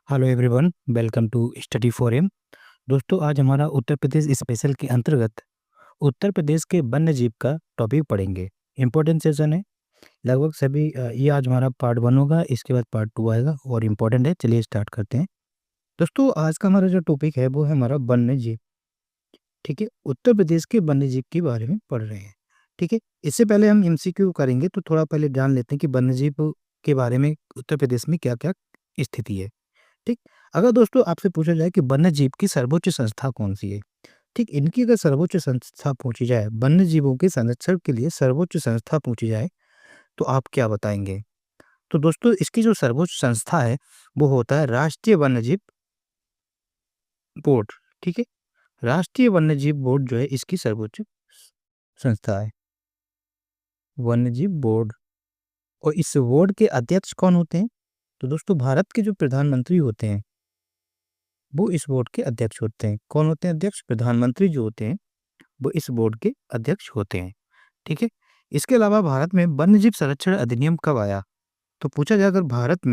Hello everyone, welcome to study for M. दोस्तों, आज हमारा उत्तर प्रदेश स्पेशल के अंतर्गत उत्तर प्रदेश के वन्य जीव का टॉपिक पढ़ेंगे। इम्पोर्टेंट सेशन है लगभग सभी। ये आज हमारा पार्ट 1 होगा, इसके बाद पार्ट 2 आएगा और इम्पोर्टेंट है। चलिए स्टार्ट करते हैं। दोस्तों, आज का हमारा जो टॉपिक है वो है हमारा वन्य जीव। ठीक है, उत्तर प्रदेश के वन्य जीव के बारे में पढ़ रहे हैं। ठीक है, इससे पहले हम एमसीक्यू करेंगे तो थोड़ा पहले जान लेते हैं कि वन्य जीव के बारे में उत्तर प्रदेश में क्या क्या स्थिति है। ठीक, अगर दोस्तों आपसे पूछा जाए कि वन्य जीव की सर्वोच्च संस्था कौन सी है, ठीक, इनकी अगर सर्वोच्च संस्था पूछी जाए, वन्य जीवों के संरक्षण के लिए सर्वोच्च संस्था पूछी जाए, तो आप क्या बताएंगे? तो दोस्तों, इसकी जो सर्वोच्च संस्था है वो होता है राष्ट्रीय वन्य जीव बोर्ड। ठीक है, राष्ट्रीय वन्य जीव बोर्ड जो है इसकी सर्वोच्च संस्था है, वन्य जीव बोर्ड। और इस बोर्ड के अध्यक्ष कौन होते हैं? तो दोस्तों, भारत के जो प्रधानमंत्री होते हैं वो इस बोर्ड के अध्यक्ष होते हैं। कौन होते हैं अध्यक्ष? प्रधानमंत्री जो होते हैं वो इस बोर्ड के अध्यक्ष होते हैं। ठीक है, इसके अलावा भारत में वन्यजीव संरक्षण अधिनियम कब आया? तो पूछा जाए अगर भारत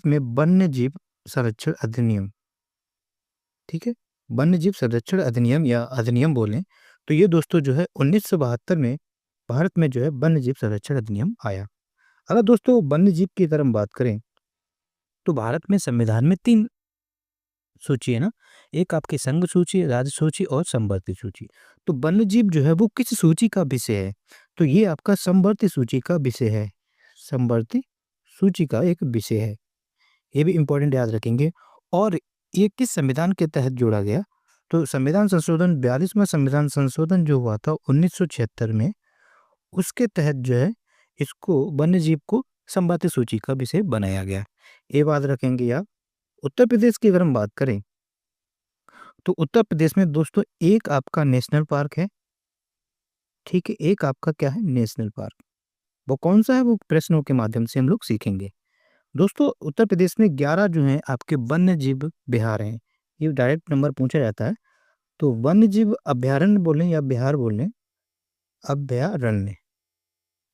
में वन्यजीव संरक्षण अधिनियम, ठीक है, वन्यजीव संरक्षण अधिनियम या अधिनियम बोलें तो ये दोस्तों जो है 1972 में भारत में जो है वन्यजीव संरक्षण अधिनियम आया। अगर दोस्तों वन्यजीव की तरह हम बात करें तो भारत में संविधान में 3 सूची है ना, एक आपकी संघ सूची, राज्य सूची और समवर्ती सूची। तो वन्यजीव जो है वो किस सूची का विषय है? तो ये आपका समवर्ती सूची का विषय है, समवर्ती सूची का एक विषय है। ये भी इम्पोर्टेंट याद रखेंगे। और ये किस संविधान के तहत जोड़ा गया? तो संविधान संशोधन 42वां संविधान संशोधन जो हुआ था 1976 में, उसके तहत जो है इसको वन्यजीव को समवर्ती सूची का विषय बनाया गया। ये बात रखेंगे आप। उत्तर प्रदेश की अगर हम बात करें तो उत्तर प्रदेश में दोस्तों एक आपका नेशनल पार्क है। ठीक है, एक आपका क्या है? National park. वो कौन सा है? वो प्रश्नों के माध्यम से हम लोग सीखेंगे। दोस्तों, उत्तर प्रदेश में 11 जो हैं आपके वन्य जीव विहार हैं। ये डायरेक्ट नंबर पूछा जाता है। तो वन्य जीव अभ्यारण्य बोलें या बिहार बोलें, अभ्यारण्य।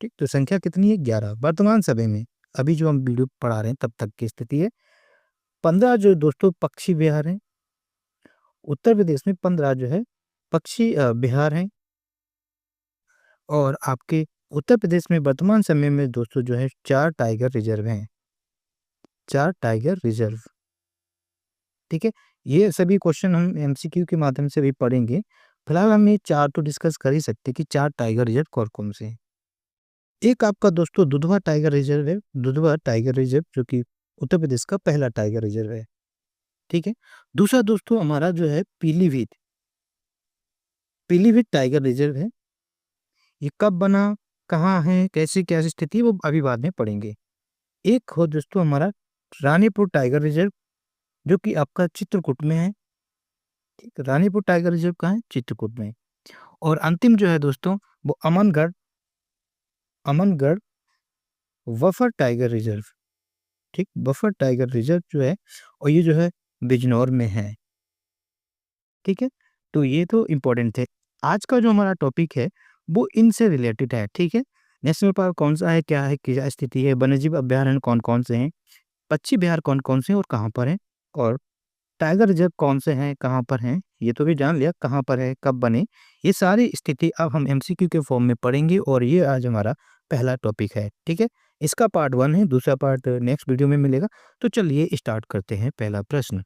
ठीक, तो संख्या कितनी है? 11 वर्तमान समय में। अभी जो हम वीडियो पढ़ा रहे हैं तब तक की स्थिति है। 15 जो दोस्तों पक्षी विहार हैं। उत्तर प्रदेश में 15 जो है पक्षी विहार हैं। और आपके उत्तर प्रदेश में वर्तमान समय में दोस्तों जो है 4 टाइगर रिजर्व हैं, 4 टाइगर रिजर्व। ठीक है, ये सभी क्वेश्चन हम एमसीक्यू के माध्यम से भी पढ़ेंगे। फिलहाल हम ये 4 तो डिस्कस कर ही सकते हैं कि 4 टाइगर रिजर्व कौन कौन से हैं। एक आपका दोस्तों दुधवा टाइगर रिजर्व है, दुधवा टाइगर रिजर्व जो कि उत्तर प्रदेश का पहला टाइगर रिजर्व है। ठीक है, दूसरा दोस्तों हमारा जो है पीलीभीत, पीलीभीत टाइगर रिजर्व है। ये कब बना, कहाँ है, कैसी क्या स्थिति है, वो अभी बाद में पढ़ेंगे। एक हो दोस्तों हमारा रानीपुर टाइगर रिजर्व जो कि आपका चित्रकूट में है। ठीक, रानीपुर टाइगर रिजर्व कहाँ है? चित्रकूट में। और अंतिम जो है दोस्तों वो Amangarh, Amangarh buffer tiger reserve. ठीक, बफर टाइगर रिजर्व जो है और ये जो है बिजनौर में है। ठीक है, तो ये तो इम्पोर्टेंट थे। आज का जो हमारा टॉपिक है वो इनसे रिलेटेड है। ठीक है, नेशनल पार्क कौन सा है, क्या है, क्या स्थिति है, वन्यजीव अभ्यारण्य कौन कौन से हैं, पक्षी विहार कौन कौन से हैं और कहाँ पर हैं, और टाइगर रिजर्व कौन से हैं, कहाँ पर हैं, ये तो भी जान लिया, कहाँ पर है, कब बने। ये सारी स्थिति अब हम एमसीक्यू के फॉर्म में पढ़ेंगे और ये आज हमारा पहला टॉपिक है। ठीक है, इसका पार्ट 1 है, दूसरा पार्ट नेक्स्ट वीडियो में मिलेगा। तो चलिए स्टार्ट करते हैं। पहला प्रश्न,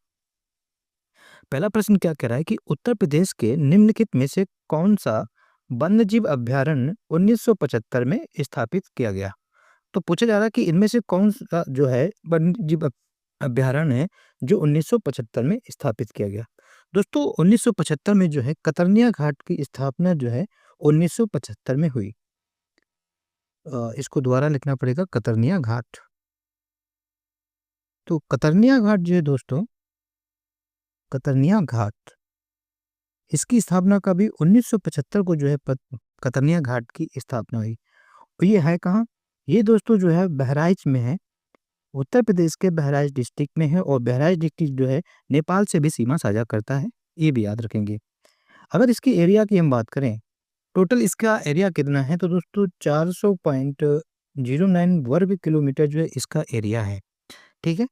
पहला प्रश्न क्या कह रहा है कि उत्तर प्रदेश के निम्नलिखित में से कौन सा वन्यजीव अभ्यारण्य 1975 में स्थापित किया गया? तो पूछा जा रहा है कि इनमें से कौन सा जो है वन्यजीव अभ्यारण्य है जो 1975 में स्थापित किया गया। दोस्तों 1975 में जो है कतरनिया घाट की स्थापना जो है 1975 में हुई। इसको दोबारा लिखना पड़ेगा, कतरनिया घाट। तो कतरनिया घाट जो है दोस्तों, कतरनिया घाट, इसकी स्थापना कभी 1975 को जो है कतरनिया घाट की स्थापना हुई। और ये है कहाँ? ये दोस्तों जो है बहराइच में है, उत्तर प्रदेश के बहराइच डिस्ट्रिक्ट में है। और बहराइच डिस्ट्रिक्ट जो है नेपाल से भी सीमा साझा करता है, ये भी याद रखेंगे। अगर इसकी एरिया की हम बात करें, टोटल इसका एरिया कितना है, तो दोस्तों 400.09 वर्ग किलोमीटर जो है इसका एरिया है। ठीक है,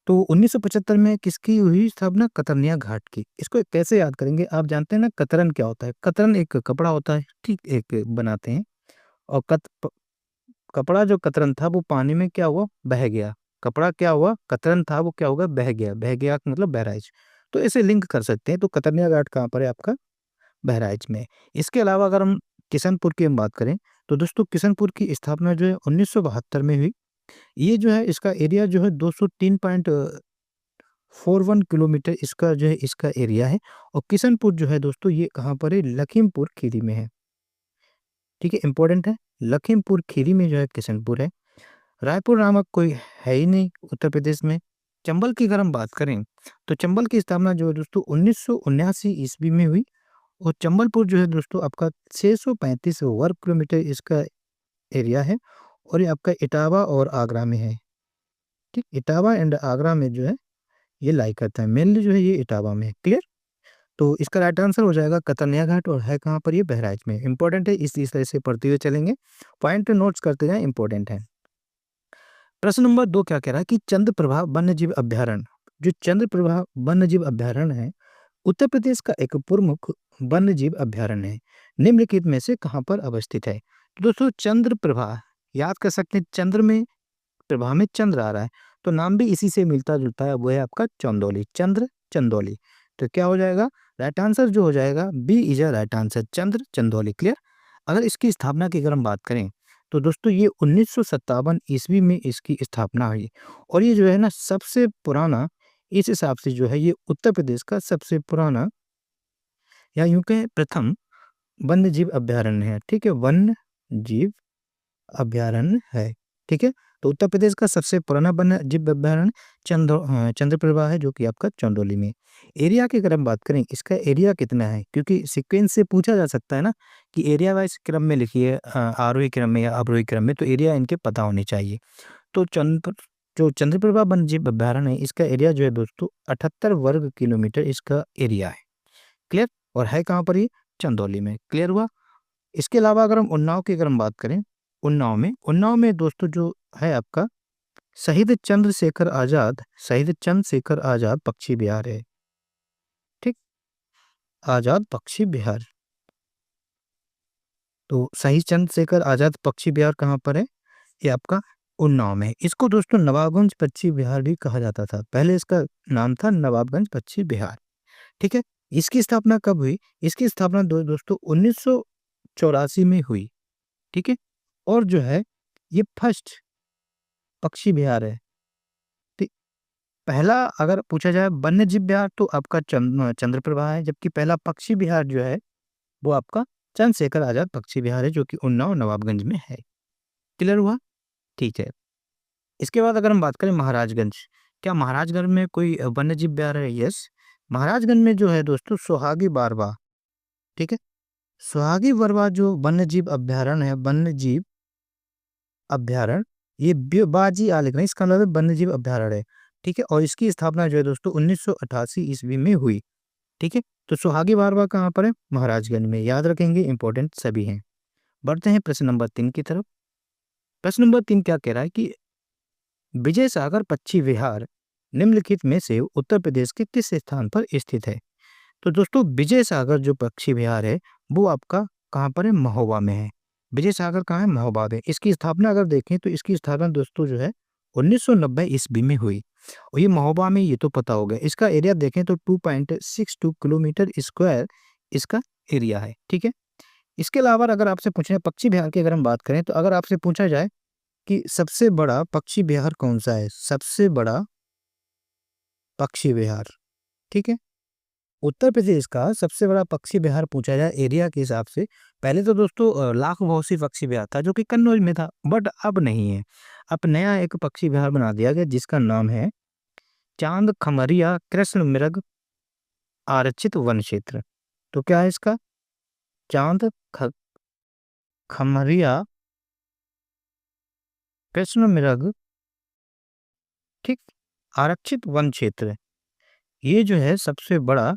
तो 1975 में किसकी हुई स्थापना? कतरनिया घाट की। इसको कैसे याद करेंगे? आप जानते हैं ना कतरन क्या होता है? कतरन एक कपड़ा होता है, ठीक, एक बनाते हैं और कपड़ा जो कतरन था वो पानी में क्या हुआ? बह गया। कपड़ा क्या हुआ? कतरन था वो क्या होगा? बह गया। बह गया का मतलब बहराइच। तो इसे लिंक कर सकते हैं। तो कतरनिया घाट कहाँ पर है आपका? बहराइच में। इसके अलावा अगर हम किशनपुर की हम बात करें, तो दोस्तों किशनपुर की स्थापना जो है 1972 में हुई। ये जो है इसका एरिया जो है 203.41 किलोमीटर इसका जो है इसका एरिया है। और किशनपुर जो है दोस्तों ये कहाँ पर है? लखीमपुर खीरी में है। ठीक है, इंपॉर्टेंट है। लखीमपुर खीरी में जो है किशनपुर है। रायपुर नामक कोई है ही नहीं उत्तर प्रदेश में। चंबल की अगर हम बात करें, तो चंबल की स्थापना जो है दोस्तों 1979 ईस्वी में हुई। और चंबलपुर जो है दोस्तों आपका 635 वर्ग किलोमीटर इसका एरिया है। और ये आपका इटावा और आगरा में है। ठीक, इटावा एंड आगरा में जो है ये लाई करता है। मेनली जो है ये इटावा में है। क्लियर? तो इसका राइट आंसर हो जाएगा कतरनिया घाट और है कहाँ पर? ये बहराइच में। इंपॉर्टेंट है, इस तरह से पढ़ते हुए चलेंगे। पॉइंट नोट्स करते जाएं, इंपॉर्टेंट है। प्रश्न नंबर 2 क्या कह रहा है कि चंद्रप्रभा वन्यजीव अभ्यारण्य, जो चंद्रप्रभा वन्यजीव अभ्यारण्य है, उत्तर प्रदेश का एक प्रमुख वन्यजीव अभ्यारण्य है। निम्नलिखित में से कहाँ पर अवस्थित है? तो दोस्तों चंद्रप्रभा याद कर सकते हैं। चंद्र में, प्रभा में चंद्र आ रहा है, तो नाम भी इसी से मिलता जुलता है, वो है आपका चंदौली। चंद्र चंदौली। तो क्या हो जाएगा? राइट आंसर जो हो जाएगा B is a right answer, Chandra Chandauli. Clear? अगर इसकी स्थापना की अगर हम बात करें, तो दोस्तों ये 1957 ईस्वी में इसकी स्थापना हुई। और ये जो है ना सबसे पुराना, इस हिसाब से जो है ये उत्तर प्रदेश का सबसे पुराना या यूं कहें प्रथम वन्य जीव अभ्यारण्य है। ठीक है, वन्य जीव अभ्यारण्य है। ठीक है, तो उत्तर प्रदेश का सबसे पुराना वन्य जीव अभ्यारण्य चंद्रप्रभा है, जो कि आपका चंदौली में। एरिया की अगर हम बात करें, इसका एरिया कितना है, क्योंकि सीक्वेंस से पूछा जा सकता है ना कि एरिया वाइज क्रम में लिखिए, आरोही क्रम में या अवरोही क्रम में, तो एरिया इनके पता होने चाहिए। तो जो चंद्रप्रभा वन्य जीव अभ्यारण्य है, इसका एरिया जो है दोस्तों 78 वर्ग किलोमीटर इसका एरिया है। क्लियर? और है कहाँ पर? ये चंदौली में। क्लियर हुआ? इसके अलावा अगर हम उन्नाव की अगर हम बात करें, उन्नाव में दोस्तों जो है आपका शहीद चंद्रशेखर आजाद पक्षी विहार है। ठीक, आजाद पक्षी विहार। तो शहीद चंद्रशेखर आजाद पक्षी विहार कहाँ पर है? ये आपका उन्नाव में है। इसको दोस्तों नवाबगंज पक्षी विहार भी कहा जाता था। पहले इसका नाम था नवाबगंज पक्षी विहार। ठीक है, इसकी स्थापना कब हुई? इसकी स्थापना दोस्तों 1984 में हुई। ठीक है, और जो है ये फर्स्ट पक्षी विहार है। ठीक, पहला अगर पूछा जाए वन्य जीव विहार, तो आपका चंद्रप्रभा है, जबकि पहला पक्षी विहार जो है वो आपका चंद्रशेखर आजाद पक्षी विहार है, जो कि उन्नाव नवाबगंज में है। क्लियर हुआ? ठीक है। इसके बाद अगर हम बात करें महाराजगंज, क्या महाराजगंज में कोई वन्य जीव विहार है? यस, महाराजगंज में जो है दोस्तों सुहागी बारवा। ठीक है, सुहागी बारवा जो वन्य जीव अभ्यारण्य है, वन्य जीव अभ्यारण्य, ये बाजी आलिक नहीं, इसका मतलब वन्य जीव अभ्यारण्य है। ठीक है, और इसकी स्थापना जो है दोस्तों 1988 ईस्वी में हुई। ठीक है, तो सुहागी बारवा कहाँ पर है? महाराजगंज में। याद रखेंगे, इंपॉर्टेंट सभी हैं। बढ़ते हैं प्रश्न नंबर 3 की तरफ। प्रश्न नंबर 3 क्या कह रहा है कि विजय सागर पक्षी विहार निम्नलिखित में से उत्तर प्रदेश के किस स्थान पर स्थित है? तो दोस्तों विजय सागर जो पक्षी विहार है वो आपका कहाँ पर है? महोबा में है। विजय सागर कहाँ है? महोबा में। इसकी स्थापना अगर देखें तो इसकी स्थापना दोस्तों जो है 1990 ईस्वी में हुई। और ये महोबा में, ये तो पता हो गया। इसका एरिया देखें तो 2.62 किलोमीटर स्क्वायर इसका एरिया है। ठीक है, इसके अलावा अगर आपसे पूछे पक्षी विहार की अगर हम बात करें, तो अगर आपसे पूछा जाए कि सबसे बड़ा पक्षी विहार कौन सा है, सबसे बड़ा पक्षी विहार, ठीक है, उत्तर प्रदेश का सबसे बड़ा पक्षी विहार पूछा जाए एरिया के हिसाब से, पहले तो दोस्तों लाख बहुसी पक्षी विहार था, जो कि कन्नौज में था, बट अब नहीं है। अब नया एक पक्षी विहार बना दिया गया, जिसका नाम है चांद खमरिया कृष्ण मृग आरक्षित वन क्षेत्र। तो क्या है इसका? चांद खमरिया कृष्ण मृग, ठीक, आरक्षित वन क्षेत्र। ये जो है सबसे बड़ा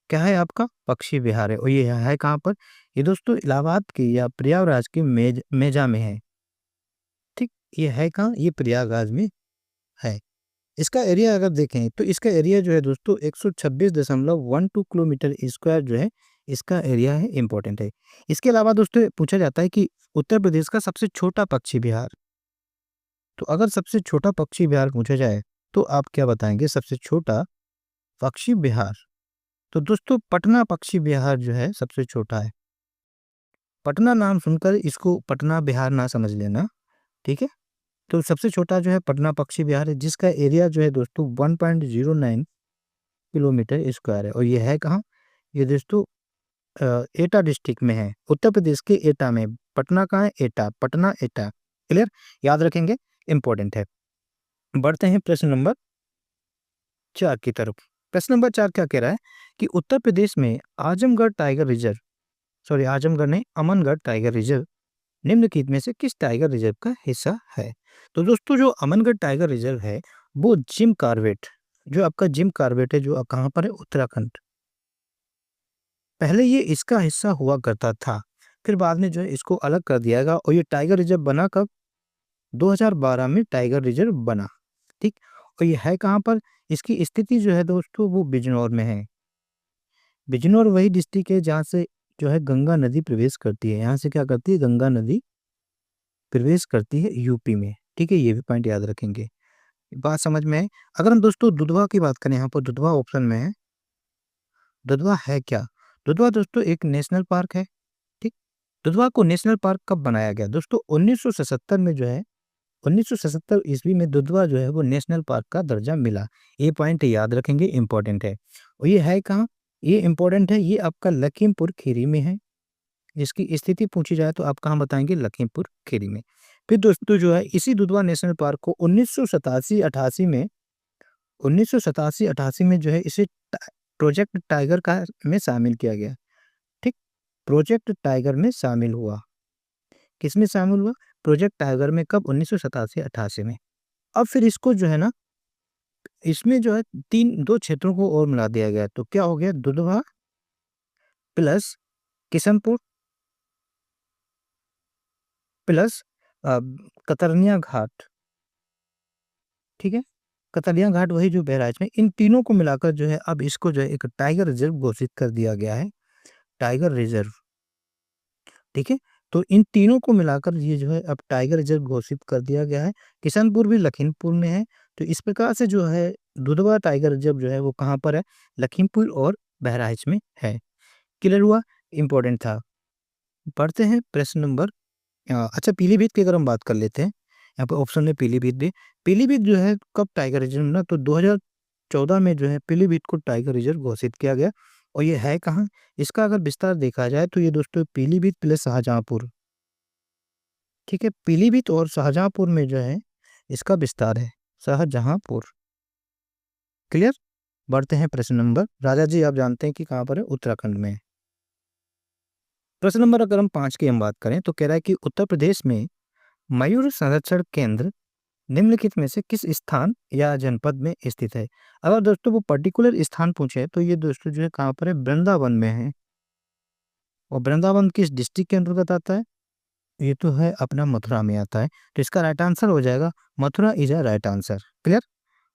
क्या है आपका? पक्षी विहार है। और ये है कहाँ पर? ये दोस्तों इलाहाबाद की या प्रयागराज की मेजा में है। ठीक, ये है कहाँ? ये प्रयागराज में है। इसका एरिया अगर देखें तो इसका एरिया जो है दोस्तों 126.12 किलोमीटर स्क्वायर जो है इसका एरिया है, इंपॉर्टेंट है। इसके अलावा दोस्तों पूछा जाता है कि उत्तर प्रदेश का सबसे छोटा पक्षी विहार। तो अगर सबसे छोटा पक्षी विहार पूछा जाए तो आप क्या बताएंगे सबसे छोटा पक्षी विहार? तो दोस्तों पटना पक्षी विहार जो है सबसे छोटा है। पटना नाम सुनकर इसको पटना बिहार ना समझ लेना, ठीक है। तो सबसे छोटा जो है पटना पक्षी विहार है, जिसका एरिया जो है दोस्तों 1.09 किलोमीटर स्क्वायर है। और ये है कहाँ? ये दोस्तों एटा डिस्ट्रिक्ट में है, उत्तर प्रदेश के एटा में। पटना कहाँ है? एटा, पटना एटा। क्लियर, याद रखेंगे, इंपॉर्टेंट है। बढ़ते हैं प्रश्न नंबर 4 की तरफ। प्रश्न नंबर 4 क्या कह रहा है कि उत्तर प्रदेश में Azamgarh tiger reserve, sorry Azamgarh नहीं, अमनगढ़ टाइगर रिजर्व निम्नलिखित में से किस टाइगर रिजर्व का हिस्सा है? तो दोस्तों जो अमनगढ़ टाइगर रिजर्व है वो जिम कॉर्बेट, जो आपका जिम कॉर्बेट है, जो कहाँ पर है? उत्तराखंड। पहले ये इसका हिस्सा हुआ करता था, फिर बाद में जो है इसको अलग कर दिया गया और ये टाइगर रिजर्व बना कब? 2012 में टाइगर रिजर्व बना, ठीक। और ये है कहाँ पर? इसकी स्थिति जो है दोस्तों वो बिजनौर में है। बिजनौर वही डिस्ट्रिक्ट है जहाँ से जो है गंगा नदी प्रवेश करती है। यहाँ से क्या करती है? गंगा नदी प्रवेश करती है यूपी में, ठीक है। ये भी पॉइंट याद रखेंगे, बात समझ में है। अगर हम दोस्तों दुधवा की बात करें, यहाँ पर दुधवा ऑप्शन में है। दुधवा है क्या? दुधवा दोस्तों एक नेशनल पार्क है, ठीक। दुधवा को नेशनल पार्क कब बनाया गया? दोस्तों 1977 में जो है, 1977 ईस्वी में दुधवा जो है वो नेशनल पार्क का दर्जा मिला। ये पॉइंट याद रखेंगे, इंपॉर्टेंट है। और ये है कहाँ? ये इंपॉर्टेंट है, ये आपका लखीमपुर खीरी में है। इसकी स्थिति पूछी जाए तो आप कहाँ बताएंगे? लखीमपुर खीरी में। फिर दोस्तों जो है इसी दुधवा नेशनल पार्क को 1987-88 में, 1987-88 में जो है इसे प्रोजेक्ट टाइगर का में शामिल किया गया, ठीक। प्रोजेक्ट टाइगर में शामिल हुआ। किसमें शामिल हुआ? प्रोजेक्ट टाइगर में। कब? 1987-88 में। अब फिर इसको जो है ना, इसमें जो है दो क्षेत्रों को और मिला दिया गया। तो क्या हो गया? दुधवा प्लस किशनपुर प्लस कतरनिया घाट, ठीक है। कतरिया घाट वही जो बहराइच में, इन तीनों को मिलाकर जो है अब इसको जो है एक टाइगर रिजर्व घोषित कर दिया गया है, टाइगर रिजर्व, ठीक है। तो इन तीनों को मिलाकर ये जो है अब टाइगर रिजर्व घोषित कर दिया गया है। किशनपुर भी लखीमपुर में है। तो इस प्रकार से जो है दुधवा टाइगर रिजर्व जो है वो कहाँ पर है? लखीमपुर और बहराइच में है। क्लियर हुआ? इंपॉर्टेंट था। पढ़ते हैं प्रश्न नंबर अच्छा पीलीभीत की अगर हम बात कर लेते हैं, यहाँ पे ऑप्शन में पीलीभीत भी। पीलीभीत जो है कब टाइगर रिजर्व ना? तो 2014 में जो है पीलीभीत को टाइगर रिजर्व घोषित किया गया। और ये है कहाँ? इसका अगर विस्तार देखा जाए तो ये दोस्तों पीलीभीत प्लस शाहजहाँपुर, ठीक है। पीलीभीत और शाहजहाँपुर में जो है इसका विस्तार है, शाहजहाँपुर। क्लियर। बढ़ते हैं प्रश्न नंबर, राजा जी आप जानते हैं कि कहाँ पर है? उत्तराखंड में। प्रश्न नंबर अगर हम 5 की हम बात करें तो कह रहा है कि उत्तर प्रदेश में मयूर संरक्षण केंद्र निम्नलिखित में से किस स्थान या जनपद में स्थित है? अगर दोस्तों वो पर्टिकुलर स्थान पूछे तो ये दोस्तों जो है कहाँ पर है? वृंदावन में है। और वृंदावन किस डिस्ट्रिक्ट के अंतर्गत आता है? ये तो है अपना मथुरा में आता है। तो इसका राइट आंसर हो जाएगा Mathura is a right answer. Clear.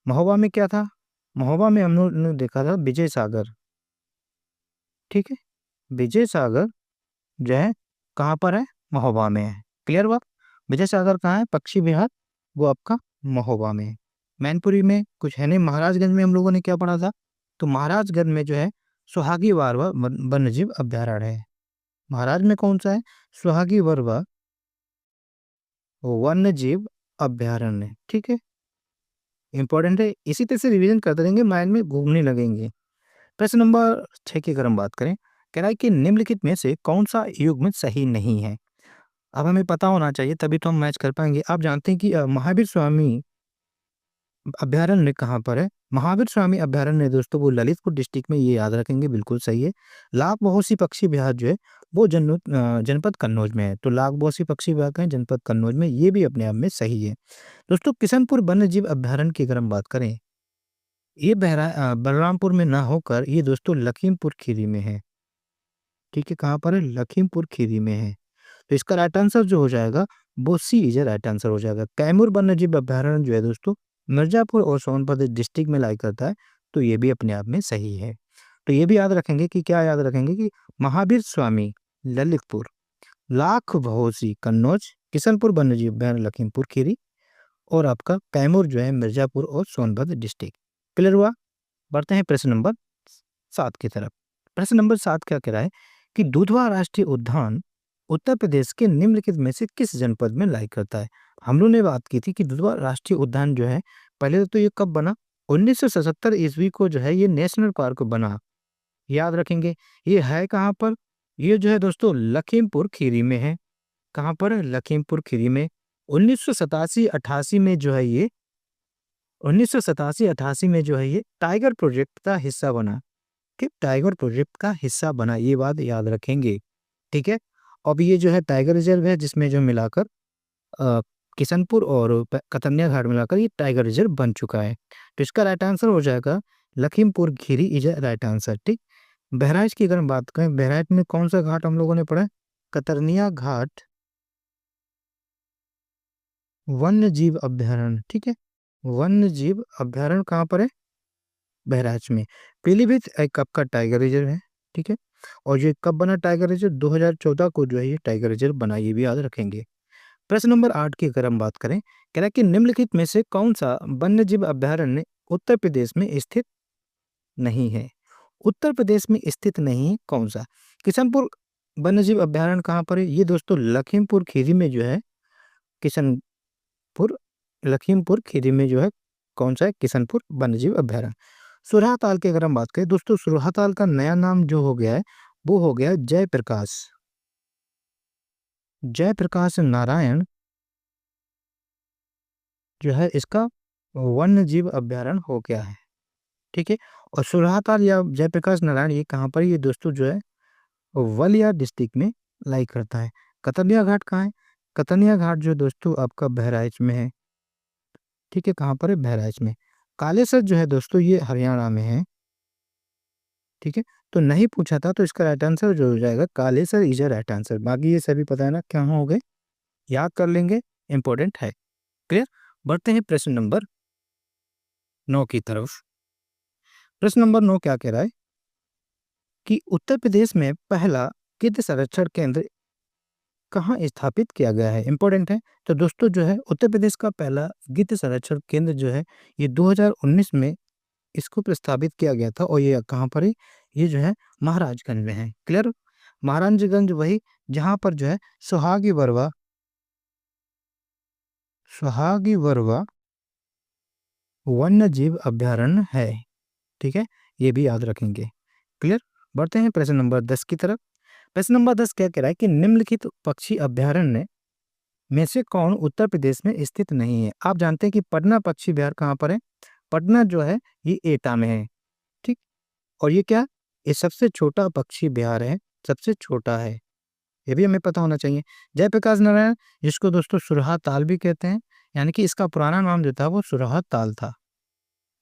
Mahoba में क्या था? महोबा में हम लोग ने देखा था विजय सागर, ठीक है। विजय सागर जो है कहाँ पर है? महोबा में है। क्लियर हुआ? विजय सागर कहाँ है? पक्षी विहार, वो आपका महोबा में है। मैनपुरी में कुछ है नहीं। महाराजगंज में हम लोगों ने क्या पढ़ा था? तो महाराजगंज में जो है सुहागी वारवा वन्यजीव अभ्यारण्य है। महाराज में कौन सा है? सुहागी वारवा वन्यजीव अभ्यारण्य, ठीक है। इंपॉर्टेंट है, इसी तरह से रिवीजन करते रहेंगे, माइंड में घूमने लगेंगे। प्रश्न नंबर 6 की अगर हम बात करें, कह रहा है कि निम्नलिखित में से कौन सा युग्म सही नहीं है? अब हमें पता होना चाहिए तभी तो हम मैच कर पाएंगे। आप जानते हैं कि महावीर स्वामी अभ्यारण्य कहाँ पर है? महावीर स्वामी अभ्यारण्य दोस्तों वो ललितपुर डिस्ट्रिक्ट में, ये याद रखेंगे, बिल्कुल सही है। लाख बहोसी पक्षी विहार जो है वो जनपद कन्नौज में है। तो लाख बहोसी पक्षी विहार का है जनपद कन्नौज में, ये भी अपने आप में सही है। दोस्तों किशनपुर वन्य जीव अभ्यारण्य की अगर हम बात करें, ये बलरामपुर में ना होकर ये दोस्तों लखीमपुर खीरी में है, ठीक है। कहाँ पर है? लखीमपुर खीरी में है। तो इसका राइट आंसर जो हो जाएगा वो सी इज राइट आंसर हो जाएगा। कैमूर वन्यजीव अभ्यारण्य जो है दोस्तों मिर्जापुर और सोनभद्र डिस्ट्रिक्ट में लाई करता है, तो ये भी अपने आप में सही है। तो ये भी याद रखेंगे कि क्या याद रखेंगे कि महावीर स्वामी ललितपुर, लाख भौसी कन्नौज, किशनपुर वन्यजीव उद्यान लखीमपुर खीरी और आपका कैमूर जो है मिर्जापुर और सोनभद्र डिस्ट्रिक्ट। क्लियर हुआ? बढ़ते हैं प्रश्न नंबर 7 की तरफ। प्रश्न नंबर 7 क्या कह रहा है कि दुधवा राष्ट्रीय उद्यान उत्तर प्रदेश के निम्नलिखित में से किस जनपद में लाई करता है? हम लोगों ने बात की थी कि दुधवा राष्ट्रीय उद्यान जो है, पहले तो ये कब बना? 1977 ईस्वी को जो है ये नेशनल पार्क बना। याद रखेंगे। ये है कहाँ पर? ये जो है दोस्तों लखीमपुर खीरी में है। कहाँ पर? लखीमपुर खीरी में। 1987-88 में जो है ये 1987-88 में जो है ये टाइगर प्रोजेक्ट का हिस्सा बना। कि टाइगर प्रोजेक्ट का हिस्सा बना, ये बात याद रखेंगे। ठीक है। अब ये जो है टाइगर रिजर्व है, जिसमें जो मिलाकर अ, किशनपुर और कतनिया घाट मिलाकर ये टाइगर रिजर्व बन चुका है। तो इसका राइट आंसर हो जाएगा Lakhimpur Kheri is right answer. ठीक। बहराइच की अगर हम बात करें, बहराइच में कौन सा घाट हम लोगों ने पढ़ा है? कतरनिया घाट वन्य जीव अभ्यारण्य। ठीक है। वन्य जीव अभ्यारण्य कहाँ पर है? बहराइच में। पीलीभीत एक आपका टाइगर रिजर्व है। ठीक है। और ये कब बना टाइगर रिजर्व? 2014 को जो है ये टाइगर रिजर्व बना, ये भी याद रखेंगे। प्रश्न नंबर 8 की अगर हम बात करें, कह रहा है कि निम्नलिखित में से कौन सा वन्य जीव अभ्यारण्य उत्तर प्रदेश में स्थित नहीं है? उत्तर प्रदेश में स्थित नहीं है कौन सा? किशनपुर वन्य जीव अभ्यारण्य कहाँ पर है? ये दोस्तों लखीमपुर खीरी में जो है किशनपुर लखीमपुर खीरी में जो है कौन सा है? किशनपुर वन्यजीव अभ्यारण्य। सुरहाताल की अगर हम बात करें दोस्तों, सुरहाताल का नया नाम जो हो गया है वो हो गया जयप्रकाश। जयप्रकाश नारायण जो है इसका वन्य जीव अभ्यारण्य हो गया है। ठीक है। और सुरहाताल या जयप्रकाश नारायण ये कहाँ पर? ये दोस्तों जो है बलिया डिस्ट्रिक्ट में लाई करता है। कतनिया घाट कहाँ है? कतनिया घाट जो दोस्तों आपका बहराइच में है। ठीक है। कहाँ पर है? बहराइच में। कालेसर जो है दोस्तों ये हरियाणा में है। ठीक है। तो नहीं पूछा था, तो इसका राइट आंसर जो हो जाएगा Kalesar is a right answer. बाकी ये सभी पता है ना क्या हो गए, याद कर लेंगे, इंपॉर्टेंट है। क्लियर? बढ़ते हैं प्रश्न नंबर 9 की तरफ। प्रश्न नंबर 9 क्या कह रहा है कि उत्तर प्रदेश में पहला गिद्ध संरक्षण केंद्र कहाँ स्थापित किया गया है? इंपॉर्टेंट है। तो दोस्तों जो है उत्तर प्रदेश का पहला गिद्ध संरक्षण केंद्र जो है ये 2019 में इसको प्रस्तावित किया गया था। और ये कहाँ पर है? ये जो है महाराजगंज में है। क्लियर? महाराजगंज वही जहाँ पर जो है सुहागी वरवा वन्य जीव अभ्यारण्य है। ठीक है। ये भी याद रखेंगे। क्लियर? बढ़ते हैं प्रश्न नंबर 10 की तरफ। प्रश्न नंबर 10 क्या कह रहा है कि निम्नलिखित पक्षी अभ्यारण्य में से कौन उत्तर प्रदेश में स्थित नहीं है? आप जानते हैं कि पटना पक्षी विहार कहाँ पर है? पटना जो है ये एटा में है। ठीक। और ये क्या? ये सबसे छोटा पक्षी विहार है, सबसे छोटा है। ये भी हमें पता होना चाहिए। जयप्रकाश नारायण जिसको दोस्तों सुरहा ताल भी कहते हैं, यानी कि इसका पुराना नाम जो था वो सुरहा ताल था।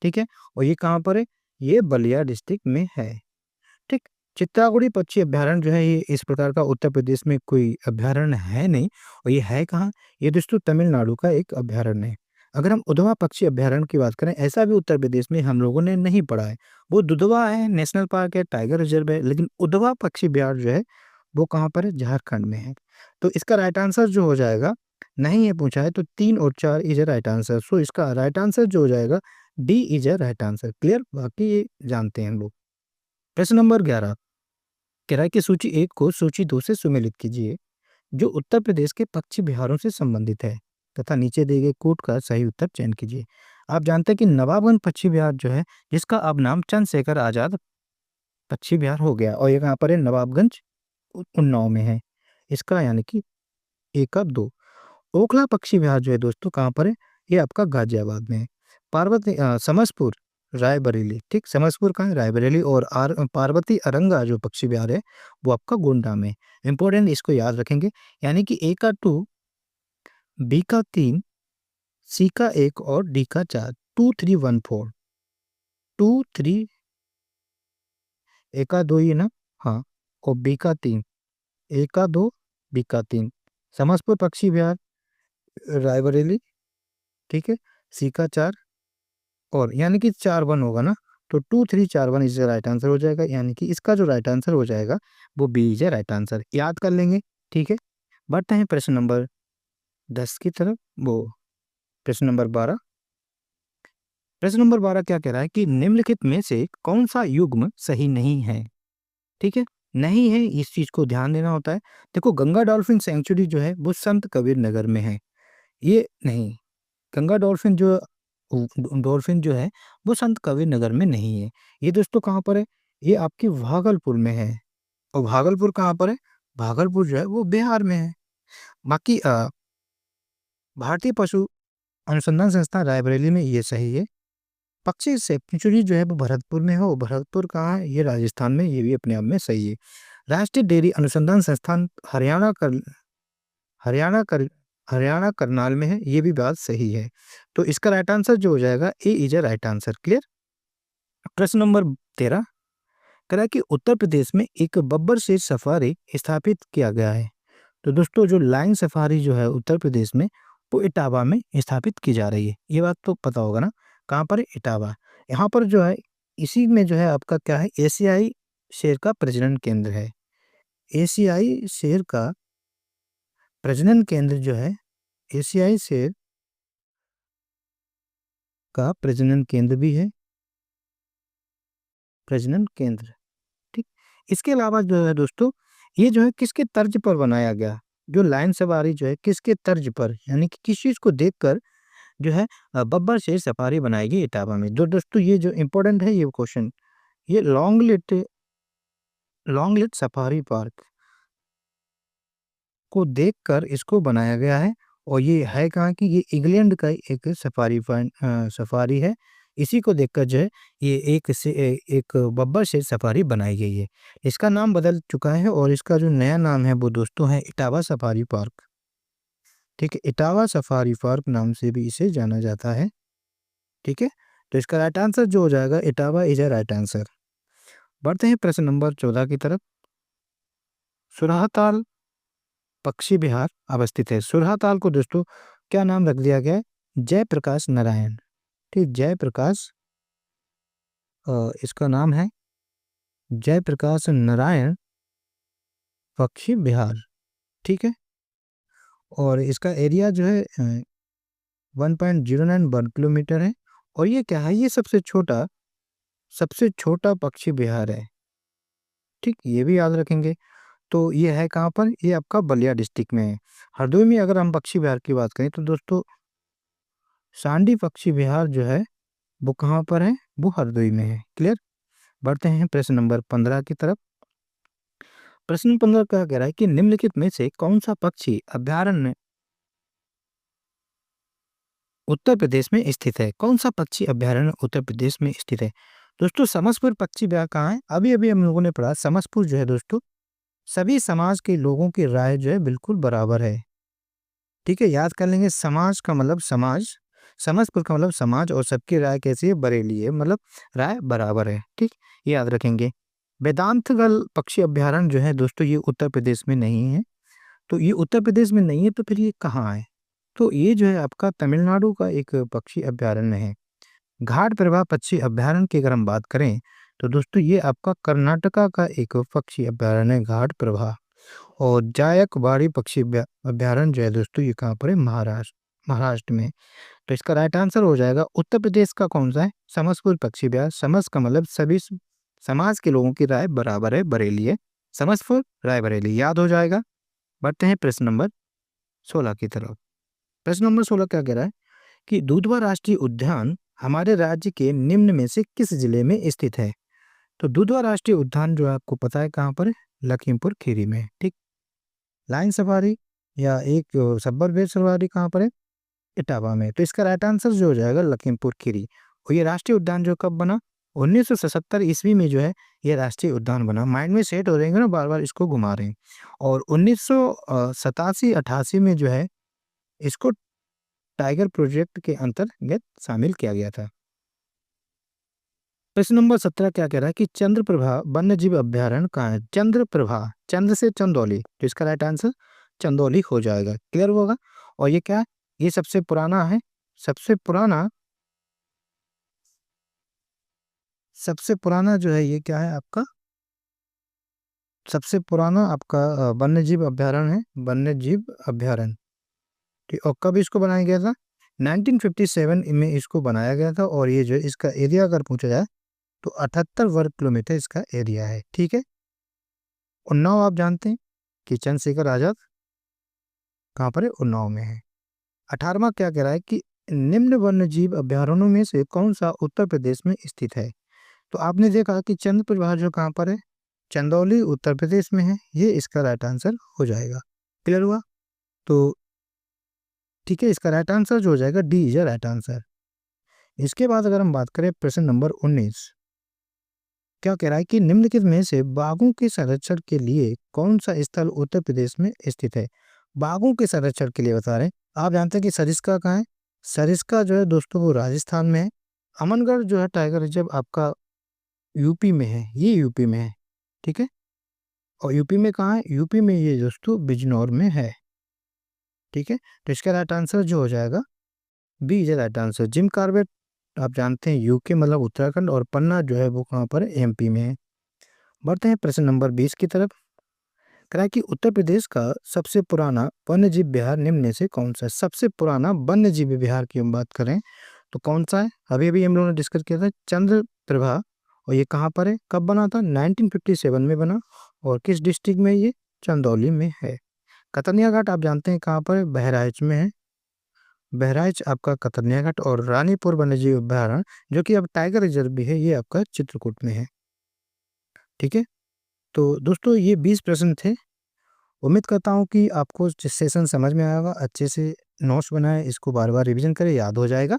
ठीक है। और ये कहाँ पर है? ये बलिया डिस्ट्रिक्ट में है। ठीक। चित्तागुड़ी पक्षी अभ्यारण्य जो है ये इस प्रकार का उत्तर प्रदेश में कोई अभ्यारण्य है नहीं। और ये है कहाँ? ये दोस्तों तमिलनाडु का एक अभ्यारण्य है। अगर हम उधवा पक्षी अभ्यारण्य की बात करें, ऐसा भी उत्तर प्रदेश में हम लोगों ने नहीं पढ़ा है। वो दुधवा है, नेशनल पार्क है, टाइगर रिजर्व है, लेकिन उधवा पक्षी अभ्यारण्य जो है वो कहाँ पर है? झारखंड में है। तो इसका राइट आंसर जो हो जाएगा, नहीं ये पूछा है तो 3 और 4 इज अ राइट आंसर। सो इसका राइट आंसर जो हो जाएगा D is a right answer. Clear? बाकी ये जानते हैं हम लोग। प्रश्न नंबर 11 कह रहा है कि सूची 1 को सूची 2 से सुमेलित कीजिए जो उत्तर प्रदेश के पक्षी विहारों से संबंधित है तथा नीचे दिए गए कोट का सही उत्तर चयन कीजिए। आप जानते हैं कि नवाबगंज पक्षी विहार जो है जिसका अब नाम चंद्रशेखर आजाद पक्षी विहार हो गया, और ये कहाँ पर है? नवाबगंज उन्नाव में है। इसका यानी कि एक अब 2। ओखला पक्षी विहार जो है दोस्तों कहाँ पर है? ये आपका गाजियाबाद में है। समसपुर रायबरेली। ठीक। समसपुर का है रायबरेली। और पार्वती अरंगा जो पक्षी विहार है वो आपका गोंडा में। इंपॉर्टेंट, इसको याद रखेंगे। यानी कि ए का 2, बी का 3, सी का 1 और डी का 4। 2 3 1 4। 2 3 ए का 2 ही है ना? हाँ। और बी का 3। ए का 2, बी का 3। समसपुर पक्षी विहार रायबरेली। ठीक है। सी का 4 और यानी कि 4 वन होगा ना, तो 2 3 4 1 इसका राइट आंसर हो जाएगा, यानी कि इसका जो राइट आंसर हो जाएगा वो बी इज राइट आंसर, याद कर लेंगे। ठीक है, बढ़ते हैं प्रश्न नंबर 10 की तरफ, वो प्रश्न नंबर 12। प्रश्न नंबर 12 क्या कह रहा है कि निम्नलिखित में से कौन सा युग्म सही नहीं है। ठीक है, नहीं है, इस चीज को ध्यान देना होता है। देखो, गंगा डॉल्फिन सेंचुरी जो है वो संत कबीर नगर में है, ये नहीं। गंगा डॉल्फिन जो है वो संत कबीर नगर में नहीं है। ये दोस्तों कहाँ पर है, ये आपकी भागलपुर में है। और भागलपुर कहाँ पर है, भागलपुर जो है वो बिहार में है। बाकी भारतीय पशु अनुसंधान संस्थान रायबरेली में ये सही है। पक्षी सेंचुरी जो है वो भरतपुर में हो, भरतपुर कहाँ है, ये राजस्थान में, ये भी अपने आप में सही है। राष्ट्रीय डेयरी अनुसंधान संस्थान हरियाणा कर हरियाणा करनाल में है, ये भी बात सही है। तो इसका राइट आंसर जो हो जाएगा A is A right answer. Clear. प्रश्न नंबर 13 कह रहा है कि उत्तर प्रदेश में एक बब्बर शेर सफारी स्थापित किया गया है। तो दोस्तों, जो लाइन सफारी जो है उत्तर प्रदेश में, वो इटावा में स्थापित की जा रही है। ये बात तो पता होगा ना, कहाँ पर है, इटावा। यहाँ पर जो है, इसी में जो है आपका क्या है, एशियाई शेर का प्रजनन केंद्र है। एशियाई शेर का प्रजनन केंद्र जो है, एशियाई शेर का प्रजनन केंद्र भी है, प्रजनन केंद्र। ठीक। इसके अलावा जो है दोस्तों, ये जो है किसके तर्ज पर बनाया गया, जो लाइन सवारी जो है किसके तर्ज पर, यानी कि किस चीज को देखकर जो है बब्बर शेर सफारी बनाई गई इटावा में। जो दोस्तों ये जो इम्पोर्टेंट है ये क्वेश्चन, ये लॉन्गलेट सफारी पार्क को देखकर इसको बनाया गया है। और ये है कहाँ की, ये इंग्लैंड का एक सफारी है। इसी को देखकर जो है ये एक बब्बर शेर सफारी बनाई गई है। इसका नाम बदल चुका है और इसका जो नया नाम है वो दोस्तों है इटावा सफारी पार्क। ठीक है, इटावा सफारी पार्क नाम से भी इसे जाना जाता है। ठीक है, तो इसका राइट आंसर जो हो जाएगा Etawah is a right answer. बढ़ते हैं प्रश्न नंबर 14 की तरफ। सुरहाताल पक्षी विहार अवस्थित है। सुरहाताल को दोस्तों क्या नाम रख दिया गया है, जयप्रकाश नारायण। ठीक, जयप्रकाश इसका नाम है जयप्रकाश नारायण पक्षी विहार। ठीक है, और इसका एरिया जो है 1.09 वर्ग किलोमीटर है। और ये क्या है, ये सबसे छोटा पक्षी विहार है। ठीक, ये भी याद रखेंगे। तो ये है कहाँ पर, ये आपका बलिया डिस्ट्रिक्ट में है। हरदोई में अगर हम पक्षी विहार की बात करें तो दोस्तों सांडी पक्षी विहार जो है वो कहाँ पर है, वो हरदोई में है। क्लियर। बढ़ते हैं प्रश्न नंबर 15 की तरफ। प्रश्न 15 क्या कह रहा है कि निम्नलिखित में से कौन सा पक्षी अभ्यारण्य उत्तर प्रदेश में स्थित है। कौन सा पक्षी अभ्यारण्य उत्तर प्रदेश में स्थित है। दोस्तों, समसपुर पक्षी विहार कहाँ है, अभी अभी हम लोगों ने पढ़ा। समसपुर जो है दोस्तों, सभी समाज के लोगों की राय जो है बिल्कुल बराबर है। ठीक है, याद कर लेंगे, समाज का मतलब समाज, समझपुर का मतलब समाज, और सबकी राय कैसी है, बरेली है, मतलब राय बराबर है। ठीक, ये याद रखेंगे। वेदांतगल पक्षी अभ्यारण्य जो है दोस्तों, ये उत्तर प्रदेश में नहीं है। तो ये उत्तर प्रदेश में नहीं है, तो फिर ये कहाँ है, तो ये जो है आपका तमिलनाडु का एक पक्षी अभ्यारण्य है। घाट प्रभा पक्षी अभ्यारण्य की अगर हम बात करें तो दोस्तों ये आपका कर्नाटका का एक पक्षी अभ्यारण्य है, घाट प्रभा। और जायकवाड़ी पक्षी अभ्यारण्य जो है दोस्तों, ये कहाँ पर है, महाराष्ट्र में। तो इसका राइट आंसर हो जाएगा उत्तर प्रदेश का कौन सा है, समसपुर पक्षी विहार। समस का मतलब सभी समाज के लोगों की राय बराबर है, बरेली है। समसपुर रायबरेली, याद हो जाएगा। बढ़ते हैं प्रश्न नंबर 16 की तरफ। प्रश्न नंबर 16 क्या कह रहा है कि दुधवा राष्ट्रीय उद्यान हमारे राज्य के निम्न में से किस जिले में स्थित है। तो दुधवा राष्ट्रीय उद्यान जो है आपको पता है कहाँ पर है, लखीमपुर खीरी में। ठीक, लाइन सफारी या एक सब्बर वेब सफारी कहाँ पर है, इटावा में। तो इसका राइट आंसर जो हो जाएगा लखीमपुर खीरी। और ये राष्ट्रीय उद्यान जो कब बना, 1977 ईस्वी में जो है ये राष्ट्रीय उद्यान बना। माइंड में सेट हो रहेंगे ना, बार बार इसको घुमा रहे हैं। और 1987-88 में जो है इसको टाइगर प्रोजेक्ट के अंतर्गत शामिल किया गया था। प्रश्न नंबर 17 क्या कह रहा है कि चंद्रप्रभा वन्य जीव अभ्यारण्य कहाँ है। चंद्रप्रभा, चंद्र से चंदौली, तो इसका राइट आंसर चंदौली हो जाएगा। क्लियर होगा। और ये क्या है, ये सबसे पुराना है, सबसे पुराना सबसे पुराना जो है ये क्या है आपका, सबसे पुराना आपका वन्यजीव अभ्यारण्य है, वन्यजीव अभ्यारण्य। ठीक, और कब इसको बनाया गया था? 1957 में इसको बनाया गया था, और ये जो है इसका एरिया अगर पूछा जाए तो 78 वर्ग किलोमीटर इसका एरिया है। ठीक है। उन्नाव आप जानते हैं कि चंद्रशेखर आजाद कहाँ पर है? उन्नाव में है। 18वां क्या कह रहा है कि निम्न वन्यजीव अभ्यारण्यों में से कौन सा उत्तर प्रदेश में स्थित है? तो आपने देखा कि चंद्र प्रभार जो कहाँ पर है? चंदौली उत्तर प्रदेश में है। ये इसका राइट आंसर हो जाएगा। क्लियर हुआ? तो ठीक है, इसका राइट आंसर जो हो जाएगा डी इज राइट आंसर। इसके बाद अगर हम बात करें प्रश्न नंबर 19, क्या कह रहा है कि निम्नलिखित में से बाघों के संरक्षण के लिए कौन सा स्थल उत्तर प्रदेश में स्थित है? बाघों के संरक्षण के लिए बता रहे हैं। आप जानते हैं कि सरिस्का कहाँ है? सरिस्का जो है दोस्तों वो राजस्थान में है। अमनगढ़ जो है टाइगर रिजर्व आपका यूपी में है, ये यूपी में है। ठीक है। और यूपी में कहाँ है? यूपी में ये दोस्तों बिजनौर में है। ठीक है। तो इसका राइट आंसर जो हो जाएगा B is right answer. Jim Corbett आप जानते हैं यूके मतलब उत्तराखंड, और पन्ना जो है वो कहाँ पर है? एमपी में है। बढ़ते हैं प्रश्न नंबर 20 की तरफ। कह रहा है कि उत्तर प्रदेश का सबसे पुराना वन्यजीव विहार निम्न में से कौन सा है? सबसे पुराना वन्यजीव विहार की हम बात करें तो कौन सा है? अभी अभी हम लोगों ने डिस्कस किया था चंद्र प्रभा, और ये कहाँ पर है? कब बना था? 1957 में बना। और किस डिस्ट्रिक्ट में? ये चंदौली में है। कतनिया घाट आप जानते हैं कहाँ पर है? बहराइच में है। बहराइच आपका कतनिया घाट। और रानीपुर वन्यजीव अभ्यारण्य जो कि अब टाइगर रिजर्व भी है, ये आपका चित्रकूट में है। ठीक है। तो दोस्तों ये 20 प्रश्न थे। उम्मीद करता हूँ कि आपको सेशन समझ में आएगा। अच्छे से नोट्स बनाएं, इसको बार बार रिवीजन करें, याद हो जाएगा।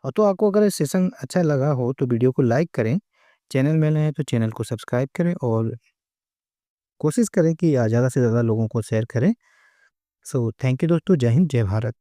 और तो आपको अगर सेशन अच्छा लगा हो तो वीडियो को लाइक करें, चैनल में नए हैं तो चैनल को सब्सक्राइब करें, और कोशिश करें कि ज़्यादा से ज़्यादा लोगों को शेयर करें। सो थैंक यू दोस्तों। जय हिंद, जय भारत।